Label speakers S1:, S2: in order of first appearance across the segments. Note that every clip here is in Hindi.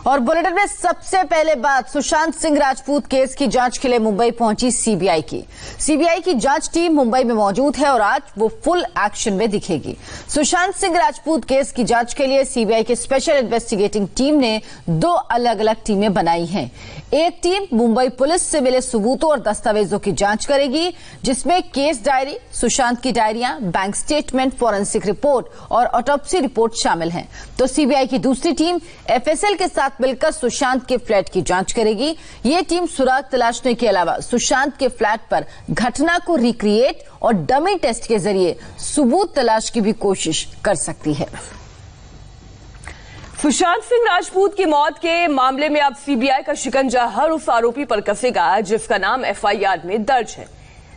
S1: और बुलेटिन में सबसे पहले बात सुशांत सिंह राजपूत केस की जांच के लिए मुंबई पहुंची सीबीआई की जांच टीम मुंबई में मौजूद है और आज वो फुल एक्शन में दिखेगी। सुशांत सिंह राजपूत केस की जांच के लिए सीबीआई की स्पेशल इन्वेस्टिगेटिंग टीम ने 2 अलग अलग टीमें बनाई हैं। एक टीम मुंबई पुलिस से मिले सबूतों और दस्तावेजों की जांच करेगी, जिसमें केस डायरी, सुशांत की डायरियां, बैंक स्टेटमेंट, फॉरेंसिक रिपोर्ट और ऑटोप्सी रिपोर्ट शामिल हैं। तो सीबीआई की दूसरी टीम एफएसएल के साथ मिलकर सुशांत के फ्लैट की जांच करेगी। ये टीम सुराग तलाशने के अलावा सुशांत के फ्लैट पर घटना को रिक्रिएट और डमी टेस्ट के जरिए सबूत तलाश की भी कोशिश कर सकती है।
S2: सुशांत सिंह राजपूत की मौत के मामले में अब सीबीआई का शिकंजा हर उस आरोपी पर कसेगा जिसका नाम एफआईआर में दर्ज है।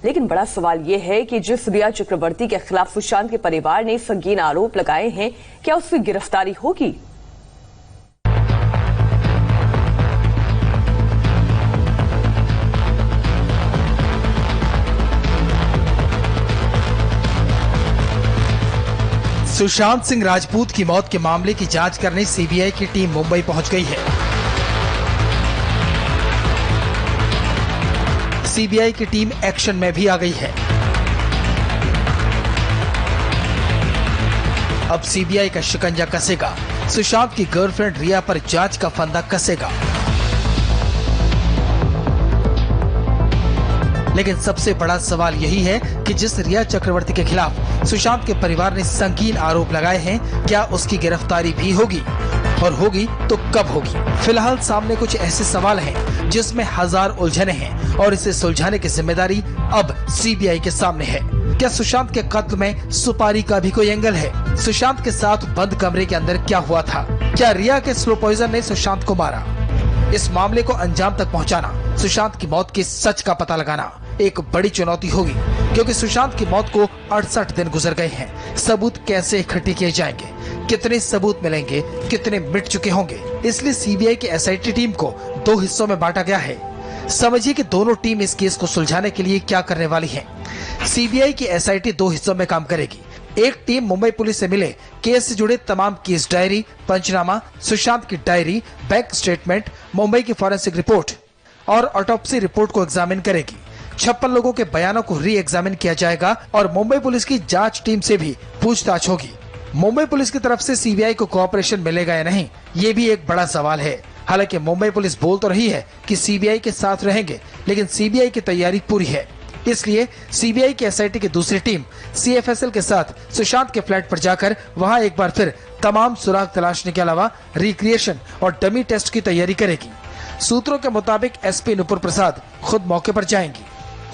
S2: लेकिन बड़ा सवाल यह है कि जिस रिया चक्रवर्ती के खिलाफ सुशांत के परिवार ने संगीन आरोप लगाए हैं, क्या उसकी गिरफ्तारी होगी?
S3: सुशांत सिंह राजपूत की मौत के मामले की जांच करने सीबीआई की टीम मुंबई पहुंच गई है। सीबीआई की टीम एक्शन में भी आ गई है। अब सीबीआई का शिकंजा कसेगा, सुशांत की गर्लफ्रेंड रिया पर जांच का फंदा कसेगा। लेकिन सबसे बड़ा सवाल यही है कि जिस रिया चक्रवर्ती के खिलाफ सुशांत के परिवार ने संगीन आरोप लगाए हैं, क्या उसकी गिरफ्तारी भी होगी और होगी तो कब होगी? फिलहाल सामने कुछ ऐसे सवाल हैं जिसमें हजार उलझने हैं और इसे सुलझाने की जिम्मेदारी अब सीबीआई के सामने है। क्या सुशांत के कत्ल में सुपारी का भी कोई एंगल है? सुशांत के साथ बंद कमरे के अंदर क्या हुआ था? क्या रिया के स्लो पॉइजन ने सुशांत को मारा? इस मामले को अंजाम तक पहुंचाना, सुशांत की मौत के सच का पता लगाना एक बड़ी चुनौती होगी, क्योंकि सुशांत की मौत को 68 दिन गुजर गए हैं। सबूत कैसे इकट्ठे किए जाएंगे? कितने सबूत मिलेंगे? कितने मिट चुके होंगे? इसलिए सीबीआई की एसआईटी टीम को 2 हिस्सों में बांटा गया है। समझिए कि दोनों टीम इस केस को सुलझाने के लिए क्या करने वाली है। सीबीआई की एसआईटी 2 हिस्सों में काम करेगी। एक टीम मुंबई पुलिस से मिले केस से जुड़े तमाम केस डायरी, पंचनामा, सुशांत की डायरी, बैंक स्टेटमेंट, मुंबई की फॉरेंसिक रिपोर्ट और ऑटोप्सी रिपोर्ट को एग्जामिन करेगी। 56 लोगों के बयानों को री एग्जामिन किया जाएगा और मुंबई पुलिस की जांच टीम से भी पूछताछ होगी। मुंबई पुलिस की तरफ से सीबीआई को कोऑपरेशन मिलेगा या नहीं, ये भी एक बड़ा सवाल है। हालांकि मुंबई पुलिस बोल तो रही है कि सीबीआई के साथ रहेंगे, लेकिन सीबीआई की तैयारी पूरी है। इसलिए सीबीआई की एसआईटी की दूसरी टीम सीएफएसएल के साथ सुशांत के फ्लैट पर जाकर वहां एक बार फिर तमाम सुराग तलाशने के अलावा रिक्रिएशन और डमी टेस्ट की तैयारी करेगी। सूत्रों के मुताबिक एसपी नुपुर प्रसाद खुद मौके पर जाएंगी।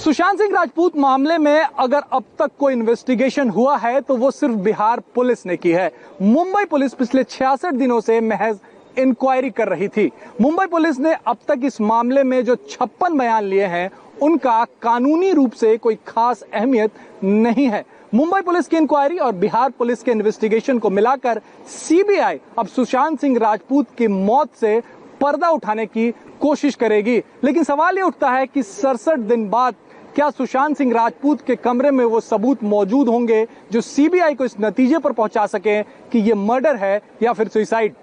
S4: सुशांत सिंह राजपूत मामले में अगर अब तक कोई इन्वेस्टिगेशन हुआ है तो वो सिर्फ बिहार पुलिस ने की है। मुंबई पुलिस पिछले 66 दिनों से महज इंक्वायरी कर रही थी। मुंबई पुलिस ने अब तक इस मामले में जो 56 बयान लिए हैं, उनका कानूनी रूप से कोई खास अहमियत नहीं है। मुंबई पुलिस की इंक्वायरी और बिहार पुलिस के इन्वेस्टिगेशन को मिलाकर सीबीआई अब सुशांत सिंह राजपूत की मौत से पर्दा उठाने की कोशिश करेगी। लेकिन सवाल ये उठता है कि 67 दिन बाद क्या सुशांत सिंह राजपूत के कमरे में वो सबूत मौजूद होंगे जो सीबीआई को इस नतीजे पर पहुंचा सके कि ये मर्डर है या फिर सुसाइड?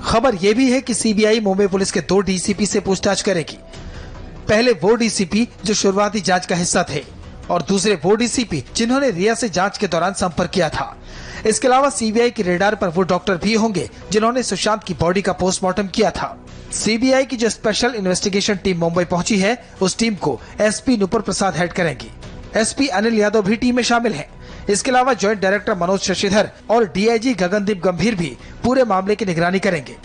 S3: खबर यह भी है कि सीबीआई मुंबई पुलिस के 2 डीसीपी से पूछताछ करेगी। पहले वो डीसीपी जो शुरुआती जांच का हिस्सा थे और दूसरे वो डीसीपी जिन्होंने रिया से जांच के दौरान संपर्क किया था। इसके अलावा सीबीआई की रेडार पर वो डॉक्टर भी होंगे जिन्होंने सुशांत की बॉडी का पोस्टमार्टम किया था। सीबीआई की जो स्पेशल इन्वेस्टिगेशन टीम मुंबई पहुंची है, उस टीम को एसपी नुपुर प्रसाद हेड करेंगी। एसपी अनिल यादव भी टीम में शामिल हैं। इसके अलावा ज्वाइंट डायरेक्टर मनोज शशिधर और डीआईजी गगनदीप गंभीर भी पूरे मामले की निगरानी करेंगे।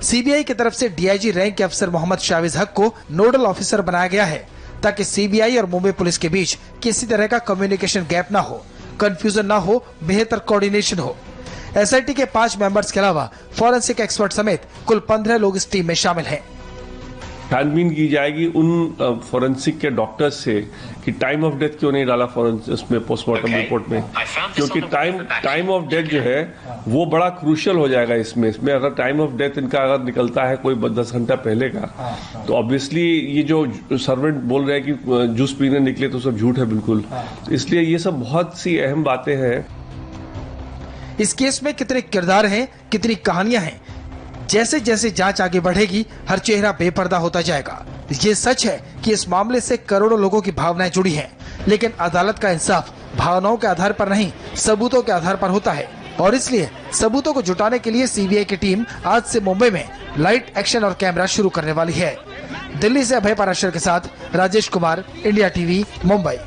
S3: सीबीआई की तरफ से डीआईजी रैंक के अफसर मोहम्मद शाविज हक को नोडल ऑफिसर बनाया गया है, ताकि सीबीआई और मुंबई पुलिस के बीच किसी तरह का कम्युनिकेशन गैप न हो, कंफ्यूजन न हो, बेहतर कोऑर्डिनेशन हो। एसआईटी के 5 मेंबर्स के अलावा फॉरेंसिक एक्सपर्ट समेत कुल 15 लोग इस टीम में शामिल हैं।
S5: छानबीन की जाएगी उन फोरेंसिक के डॉक्टर्स से कि टाइम ऑफ डेथ क्यों नहीं डाला उसमें पोस्टमार्टम रिपोर्ट में, क्योंकि टाइम ऑफ डेथ जो है वो बड़ा क्रूशियल हो जाएगा इसमें अगर टाइम ऑफ डेथ इनका अगर निकलता है कोई 10 घंटा पहले का, तो ऑब्वियसली ये जो सर्वेंट बोल रहे हैं कि जूस पीने निकले तो सब झूठ है बिल्कुल। इसलिए ये सब बहुत सी अहम बातें हैं।
S3: इस केस में कितने किरदार हैं, कितनी कहानियां हैं, जैसे जैसे जांच आगे बढ़ेगी, हर चेहरा बेपर्दा होता जाएगा। ये सच है कि इस मामले से करोड़ों लोगों की भावनाएं जुड़ी हैं, लेकिन अदालत का इंसाफ भावनाओं के आधार पर नहीं, सबूतों के आधार पर होता है। और इसलिए सबूतों को जुटाने के लिए सीबीआई की टीम आज से मुंबई में लाइट एक्शन और कैमरा शुरू करने वाली है। दिल्ली से अभय पाराशर के साथ Rajesh Kumar, India TV, Mumbai.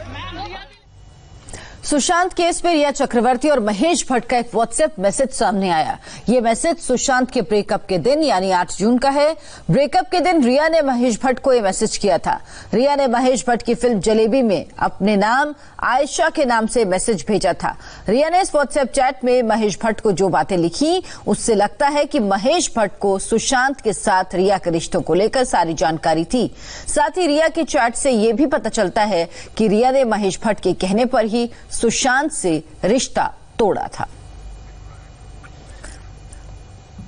S1: Sushant case में रिया चक्रवर्ती और महेश भट्ट का एक व्हाट्सएप मैसेज सामने आया। ये मैसेज सुशांत के ब्रेकअप के दिन यानी 8 जून का है। ब्रेकअप के दिन रिया ने महेश भट्ट को ये मैसेज किया था। रिया ने महेश भट्ट की फिल्म जलेबी में अपने नाम आयशा के नाम से मैसेज भेजा था। रिया ने इस व्हाट्सएप चैट में महेश भट्ट को जो बातें लिखी, उससे लगता है कि महेश भट्ट को सुशांत के साथ रिया के रिश्तों को लेकर सारी जानकारी थी। साथ ही रिया के चैट से ये भी पता चलता है कि रिया ने महेश भट्ट के कहने पर ही सुशांत से रिश्ता तोड़ा था।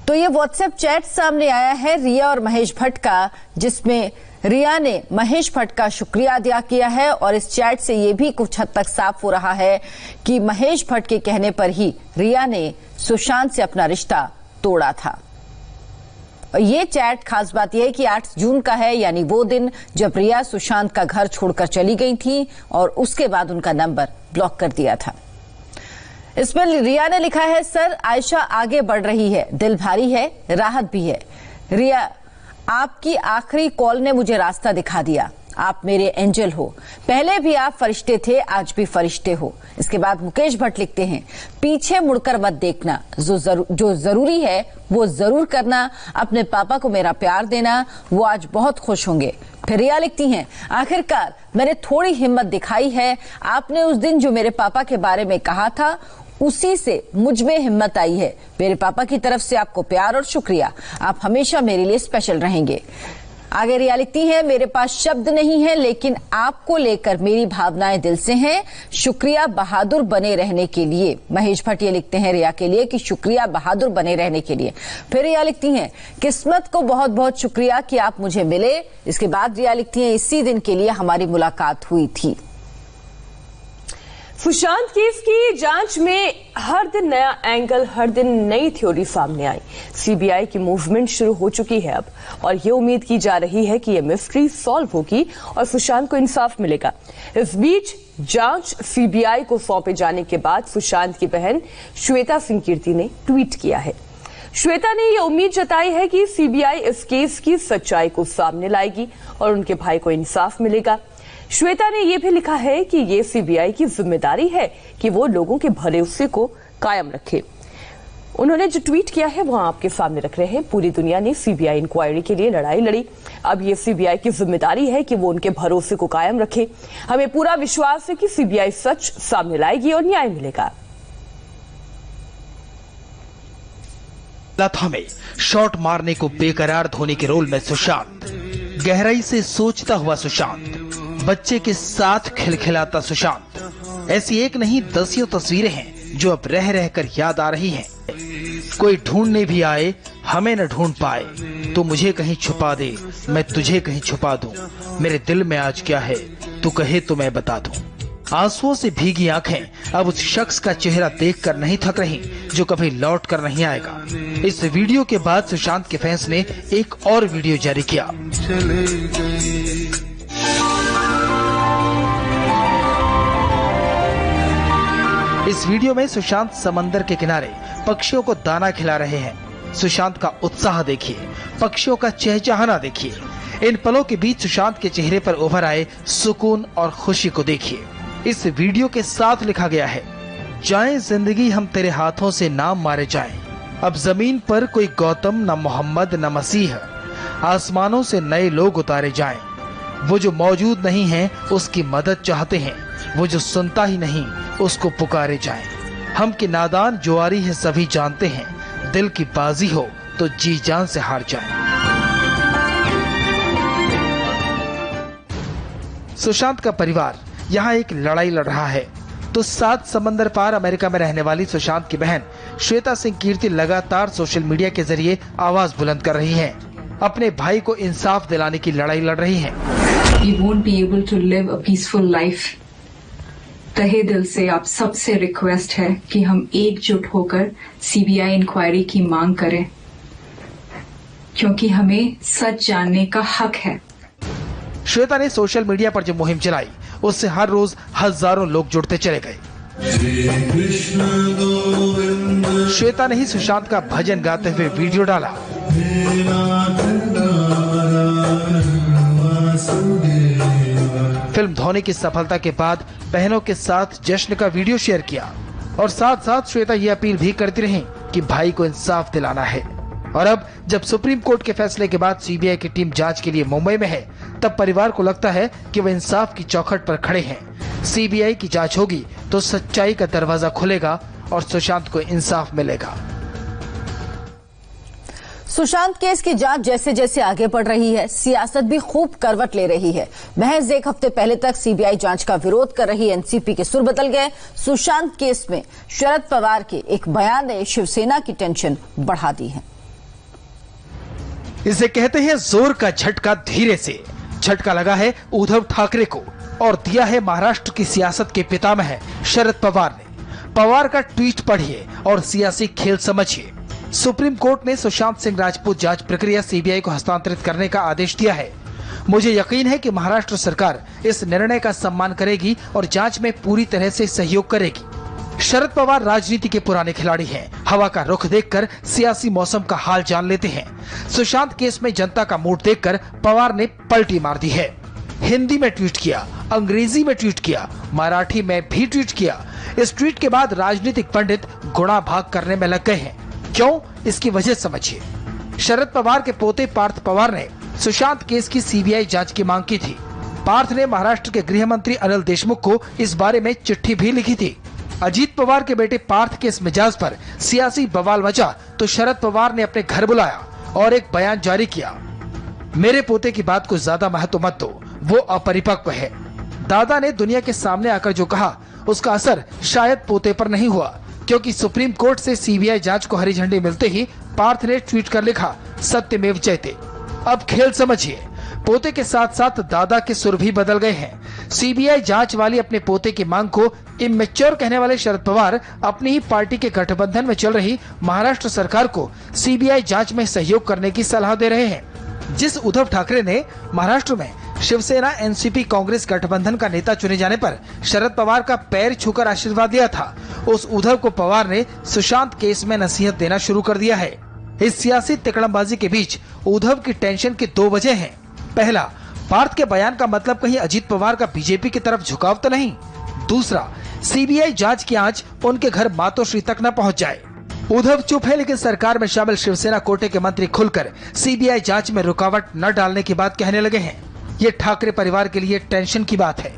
S1: तो ये व्हाट्सएप चैट सामने आया है रिया और महेश भट्ट का, जिसमें रिया ने महेश भट्ट का शुक्रिया अदा किया है। और इस चैट से ये भी कुछ हद तक साफ हो रहा है कि महेश भट्ट के कहने पर ही रिया ने सुशांत से अपना रिश्ता तोड़ा था। और ये चैट खास बात यह है कि 8 जून का है, यानी वो दिन जब रिया सुशांत का घर छोड़कर चली गई थी और उसके बाद उनका नंबर ब्लॉक कर दिया था। इसमें रिया ने लिखा है, सर आयशा आगे बढ़ रही है, दिल भारी है, राहत भी है। रिया, आपकी आखिरी कॉल ने मुझे रास्ता दिखा दिया। आप मेरे एंजल हो, पहले भी आप फरिश्ते थे, आज भी फरिश्ते हो। इसके बाद मुकेश भट्ट लिखते हैं, पीछे मुड़कर मत देखना, जो जरूरी है वो जरूर करना। अपने पापा को मेरा प्यार देना, वो आज बहुत खुश होंगे। फिर रिया लिखती हैं, आखिरकार मैंने थोड़ी हिम्मत दिखाई है। आपने उस दिन जो मेरे पापा के बारे में कहा था, उसी से मुझ में हिम्मत आई है। मेरे पापा की तरफ से आपको प्यार और शुक्रिया। आप हमेशा मेरे लिए स्पेशल रहेंगे। आगे रिया लिखती है, मेरे पास शब्द नहीं है, लेकिन आपको लेकर मेरी भावनाएं दिल से हैं। शुक्रिया बहादुर बने रहने के लिए। महेश भट्ट ये लिखते हैं रिया के लिए कि शुक्रिया बहादुर बने रहने के लिए। फिर रिया लिखती हैं, किस्मत को बहुत बहुत शुक्रिया कि आप मुझे मिले। इसके बाद रिया लिखती हैं, इसी दिन के लिए हमारी मुलाकात हुई थी।
S2: सुशांत केस की जांच में हर दिन नया एंगल, हर दिन नई थ्योरी सामने आई। सीबीआई की मूवमेंट शुरू हो चुकी है अब, और ये उम्मीद की जा रही है कि ये मिस्ट्री सॉल्व होगी और सुशांत को इंसाफ मिलेगा। इस बीच जांच सीबीआई को सौंपे जाने के बाद सुशांत की बहन श्वेता सिंह कीर्ति ने ट्वीट किया है। श्वेता ने ये उम्मीद जताई है कि सीबीआई इस केस की सच्चाई को सामने लाएगी और उनके भाई को इंसाफ मिलेगा। श्वेता ने यह भी लिखा है कि ये सीबीआई की जिम्मेदारी है कि वो लोगों के भरोसे को कायम रखे। उन्होंने जो ट्वीट किया है वो आपके सामने रख रहे हैं। पूरी दुनिया ने सीबीआई इंक्वायरी के लिए लड़ाई लड़ी, अब ये सीबीआई की जिम्मेदारी है कि वो उनके भरोसे को कायम रखे। हमें पूरा विश्वास है कि सीबीआई सच सामने लाएगी और न्याय मिलेगा।
S3: में शॉट मारने को बेकरार धोनी के रोल में सुशांत, गहराई से सोचता हुआ सुशांत, बच्चे के साथ खिलखिलाता सुशांत। ऐसी एक नहीं 10 तस्वीरें हैं जो अब रह रहकर याद आ रही हैं। कोई ढूंढने भी आए, हमें न ढूंढ पाए, तो मुझे कहीं छुपा दे, मैं तुझे कहीं छुपा दूं। मेरे दिल में आज क्या है, तू कहे तो मैं बता दूं। आंसुओं से भीगी आंखें अब उस शख्स का चेहरा देखकर नहीं थक रही जो कभी लौट कर नहीं आएगा। इस वीडियो के बाद सुशांत के फैंस ने एक और वीडियो जारी किया। इस वीडियो में सुशांत समंदर के किनारे पक्षियों को दाना खिला रहे हैं। सुशांत का उत्साह देखिए, पक्षियों का चहचहाना देखिए। इन पलों के बीच सुशांत के चेहरे पर उभर आए सुकून और खुशी को देखिए। इस वीडियो के साथ लिखा गया है, जाएं जिंदगी हम तेरे हाथों से नाम मारे जाएं। अब जमीन पर कोई गौतम न मोहम्मद न मसीह, आसमानों से नए लोग उतारे जाएं। वो जो मौजूद नहीं है उसकी मदद चाहते हैं, वो जो सुनता ही नहीं उसको पुकारे जाएं। हम के नादान जुआरी है सभी जानते हैं, दिल की बाजी हो तो जी जान से हार जाएं। सुशांत का परिवार यहाँ एक लड़ाई लड़ रहा है, तो 7 समंदर पार अमेरिका में रहने वाली सुशांत की बहन श्वेता सिंह कीर्ति लगातार सोशल मीडिया के जरिए आवाज बुलंद कर रही हैं, अपने भाई को इंसाफ दिलाने की लड़ाई लड़ रही हैं।
S6: You won't be able to live a peaceful life. तहे दिल से आप सबसे रिक्वेस्ट है कि हम एकजुट होकर सीबीआई इंक्वायरी की मांग करें। क्योंकि हमें सच जानने का हक है।
S3: श्वेता ने सोशल मीडिया पर जो मुहिम चलाई, उससे हर रोज हजारों लोग जुड़ते चले गए। श्वेता ने ही सुशांत का भजन गाते हुए वीडियो डाला। फिल्म धोनी की सफलता के बाद बहनों के साथ जश्न का वीडियो शेयर किया और साथ साथ श्वेता ये अपील भी करती रही कि भाई को इंसाफ दिलाना है। और अब जब सुप्रीम कोर्ट के फैसले के बाद सीबीआई की टीम जांच के लिए मुंबई में है, तब परिवार को लगता है कि वह इंसाफ की चौखट पर खड़े हैं। सीबीआई की जांच होगी तो सच्चाई का दरवाजा खुलेगा और सुशांत को इंसाफ मिलेगा।
S1: सुशांत केस की जांच जैसे जैसे आगे बढ़ रही है, सियासत भी खूब करवट ले रही है। महज एक हफ्ते पहले तक सीबीआई जांच का विरोध कर रही एनसीपी के सुर बदल गए। सुशांत केस में शरद पवार के एक बयान ने शिवसेना की टेंशन बढ़ा दी है।
S3: इसे कहते हैं जोर का झटका धीरे से। झटका लगा है उद्धव ठाकरे को और दिया है महाराष्ट्र की सियासत के पितामह शरद पवार ने। पवार का ट्वीट पढ़िए और सियासी खेल समझिए। सुप्रीम कोर्ट ने सुशांत सिंह राजपूत जांच प्रक्रिया सीबीआई को हस्तांतरित करने का आदेश दिया है। मुझे यकीन है कि महाराष्ट्र सरकार इस निर्णय का सम्मान करेगी और जांच में पूरी तरह से सहयोग करेगी। शरद पवार राजनीति के पुराने खिलाड़ी हैं। हवा का रुख देखकर सियासी मौसम का हाल जान लेते हैं। सुशांत केस में जनता का मूड देखकर पवार ने पलटी मार दी है। हिंदी में ट्वीट किया, अंग्रेजी में ट्वीट किया, मराठी में भी ट्वीट किया। इस ट्वीट के बाद राजनीतिक पंडित गुणा भाग करने में लग गए हैं। क्यों, इसकी वजह समझिए। शरद पवार के पोते पार्थ पवार ने सुशांत केस की सीबीआई जांच की मांग की थी। पार्थ ने महाराष्ट्र के गृह मंत्री अनिल देशमुख को इस बारे में चिट्ठी भी लिखी थी। अजीत पवार के बेटे पार्थ के इस मिजाज पर सियासी बवाल मचा तो शरद पवार ने अपने घर बुलाया और एक बयान जारी किया। मेरे पोते की बात को ज्यादा महत्व मत दो, वो अपरिपक्व है। दादा ने दुनिया के सामने आकर जो कहा, उसका असर शायद पोते पर नहीं हुआ, क्योंकि सुप्रीम कोर्ट से सीबीआई जांच को हरी झंडी मिलते ही पार्थ ने ट्वीट कर लिखा, सत्यमेव जयते। अब खेल समझिए। पोते के साथ साथ दादा के सुर भी बदल गए हैं। सीबीआई जांच वाली अपने पोते की मांग को इमेच्योर कहने वाले शरद पवार अपनी ही पार्टी के गठबंधन में चल रही महाराष्ट्र सरकार को सीबीआई जांच में सहयोग करने की सलाह दे रहे हैं। जिस उद्धव ठाकरे ने महाराष्ट्र में शिवसेना एनसीपी कांग्रेस गठबंधन का नेता चुने जाने पर शरद पवार का पैर छूकर आशीर्वाद दिया था, उस उद्धव को पवार ने सुशांत केस में नसीहत देना शुरू कर दिया है। इस सियासी तिकड़मबाजी के बीच उद्धव की टेंशन की दो वजह हैं। पहला, पार्थ के बयान का मतलब कहीं अजीत पवार का बीजेपी की तरफ झुकाव तो नहीं। दूसरा, सीबीआई जांच की आंच उनके घर मातोश्री तक न पहुंच जाए। उद्धव चुप है, लेकिन सरकार में शामिल शिवसेना कोटे के मंत्री खुलकर सीबीआई जांच में रुकावट न डालने की बात कहने लगे हैं। ये ठाकरे परिवार के लिए टेंशन की बात है।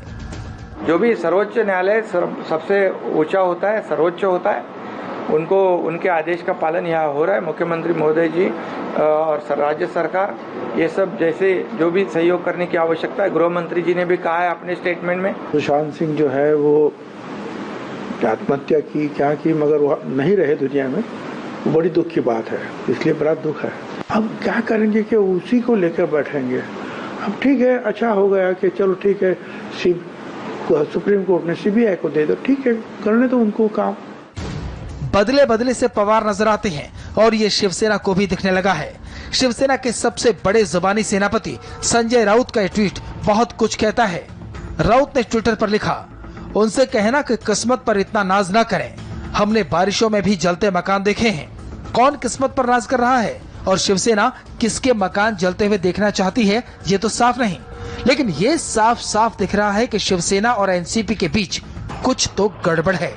S7: जो भी सर्वोच्च न्यायालय सबसे ऊंचा होता है, सर्वोच्च होता है, उनको उनके आदेश का पालन यहाँ हो रहा है। मुख्यमंत्री महोदय जी और राज्य सरकार ये सब जैसे जो भी सहयोग करने की आवश्यकता है, गृह मंत्री जी ने भी कहा है अपने स्टेटमेंट में।
S8: सुशांत सिंह जो है वो आत्महत्या की क्या की, मगर वो नहीं रहे दुनिया में, वो बड़ी दुख की बात है। इसलिए बड़ा दुख है। अब क्या करेंगे कि उसी को लेकर बैठेंगे। अब ठीक है, अच्छा हो गया कि चलो ठीक है, सुप्रीम कोर्ट ने सीबीआई को दे दो, ठीक है, करने तो उनको काम।
S3: बदले बदले से पवार नजर आते हैं और ये शिवसेना को भी दिखने लगा है। शिवसेना के सबसे बड़े जुबानी सेनापति संजय राउत का ये ट्वीट बहुत कुछ कहता है। राउत ने ट्विटर पर लिखा, उनसे कहना कि किस्मत पर इतना नाज ना करें। हमने बारिशों में भी जलते मकान देखे हैं। कौन किस्मत पर नाज कर रहा है और शिवसेना किसके मकान जलते हुए देखना चाहती है, ये तो साफ नहीं। लेकिन ये साफ साफ दिख रहा है कि शिवसेना और एनसीपी के बीच कुछ तो गड़बड़ है।